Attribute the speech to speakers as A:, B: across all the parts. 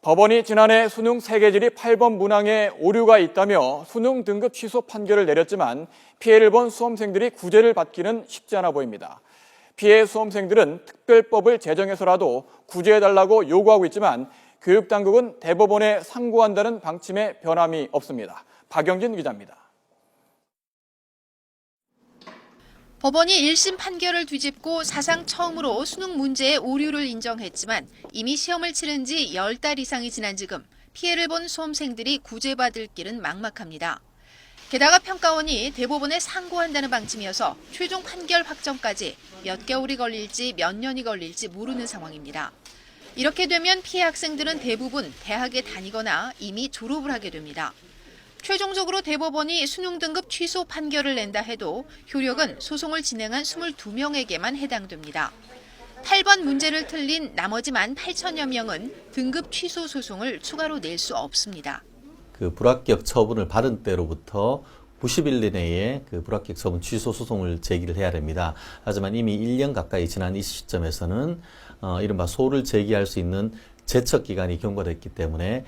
A: 법원이 지난해 수능 세계지리 8번 문항에 오류가 있다며 수능 등급 취소 판결을 내렸지만 피해를 본 수험생들이 구제를 받기는 쉽지 않아 보입니다. 피해 수험생들은 특별법을 제정해서라도 구제해달라고 요구하고 있지만 교육당국은 대법원에 상고한다는 방침에 변함이 없습니다. 박영진 기자입니다.
B: 법원이 1심 판결을 뒤집고 사상 처음으로 수능 문제의 오류를 인정했지만 이미 시험을 치른 지 10달 이상이 지난 지금 피해를 본 수험생들이 구제받을 길은 막막합니다. 게다가 평가원이 대법원에 상고한다는 방침이어서 최종 판결 확정까지 몇 개월이 걸릴지 몇 년이 걸릴지 모르는 상황입니다. 이렇게 되면 피해 학생들은 대부분 대학에 다니거나 이미 졸업을 하게 됩니다. 최종적으로 대법원이 수능 등급 취소 판결을 낸다 해도 효력은 소송을 진행한 22명에게만 해당됩니다. 8번 문제를 틀린 나머지 18,000여 명은 등급 취소 소송을 추가로 낼 수 없습니다.
C: 불합격 처분을 받은 때로부터 90일 이내에 불합격 처분 취소 소송을 제기를 해야 됩니다. 하지만 이미 1년 가까이 지난 이 시점에서는 이른바 소를 제기할 수 있는 제척 기간이 경과됐기 때문에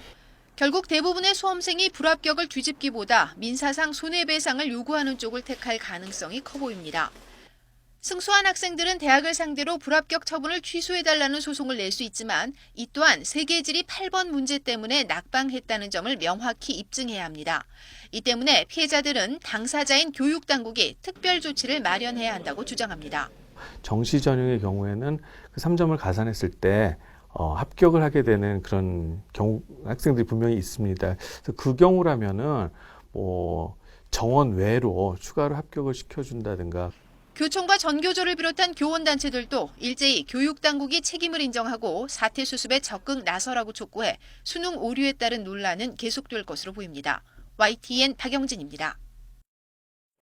B: 결국 대부분의 수험생이 불합격을 뒤집기보다 민사상 손해배상을 요구하는 쪽을 택할 가능성이 커 보입니다. 승소한 학생들은 대학을 상대로 불합격 처분을 취소해달라는 소송을 낼 수 있지만 이 또한 세계지리 8번 문제 때문에 낙방했다는 점을 명확히 입증해야 합니다. 이 때문에 피해자들은 당사자인 교육당국이 특별 조치를 마련해야 한다고 주장합니다.
D: 정시 전형의 경우에는 그 3점을 가산했을 때 합격을 하게 되는 그런 경우 학생들이 분명히 있습니다. 그래서 그 경우라면은 정원 외로 추가로 합격을 시켜준다든가.
B: 교총과 전교조를 비롯한 교원단체들도 일제히 교육당국이 책임을 인정하고 사태 수습에 적극 나서라고 촉구해 수능 오류에 따른 논란은 계속될 것으로 보입니다. YTN 박영진입니다.